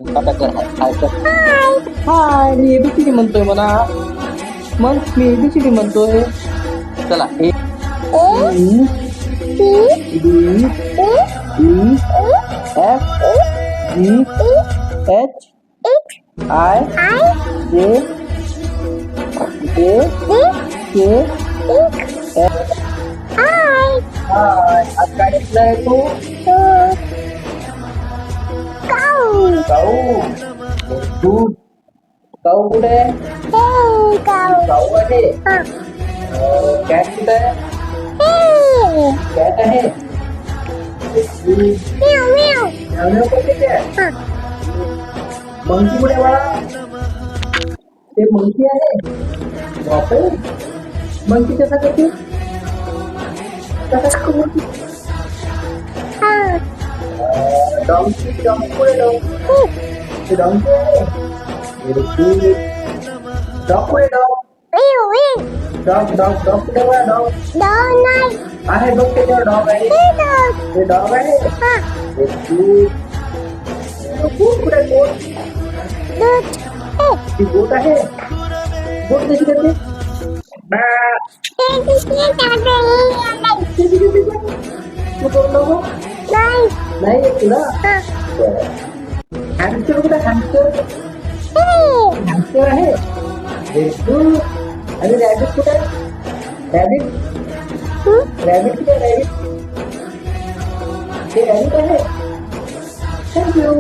आता कर हाय कर. हाय मी एबीसीडी म्हणतोय म्हणा. मग मी एबीसीडी म्हणतोय. चला A B F G H I J J K F. हाय आज काय घेतलंय तू? काऊ. दूध. काऊ कुठे आहे? काऊ आहे. कॅट कुठे आहे? कॅट आहे. म्याव कुठे आहे? मंकी कुठे बाळा? ते मंकी आहे. बापरे मंकी कसा करते? कसा करते? डॉंकी डॉंकी कुठे डॉंकी? डॉंकी आहे. डॉग कुठे डॉग? डॉग डॉग डॉग कुठे बघा डॉग? आहे बघ त्याच्यावर डॉग आहे. ते डॉग आहे. गोट कुठे गोट? ती गोट आहे. गोट कशी करते? तू करून नको. नाही येत तुला. हॅमस्टर कुठे हॅमस्टर? हॅमस्टर आहे. आणि रॅबिट कुठे आहे? रॅबिट रॅबिट कुठे आहे? रॅबिट ते रॅबिट आहे. थँक्यू.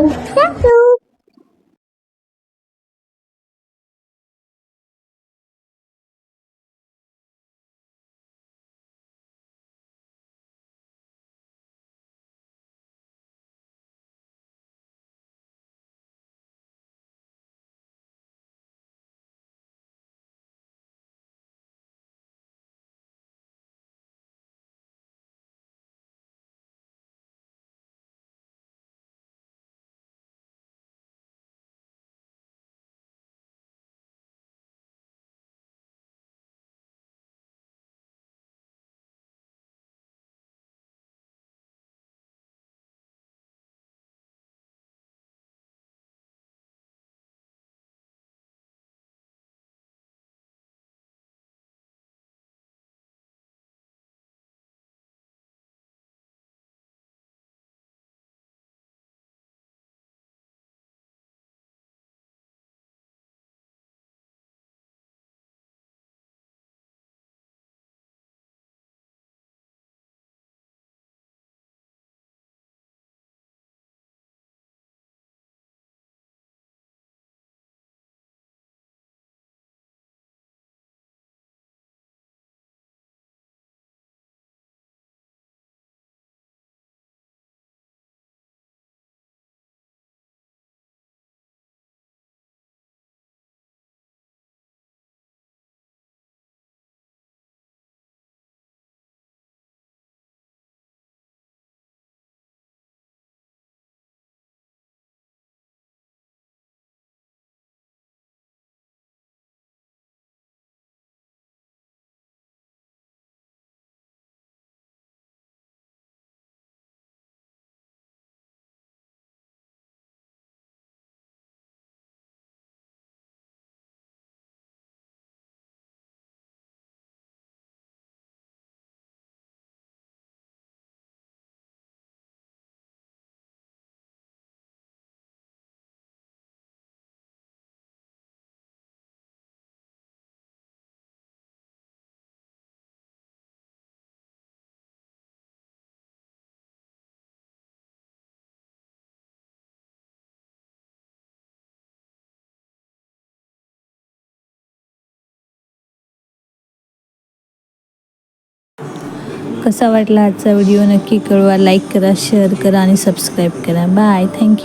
कसा वाटला आजचा व्हिडिओ नक्की कळवा. लाईक करा, शेअर करा आणि सबस्क्राईब करा. बाय. थँक्यू.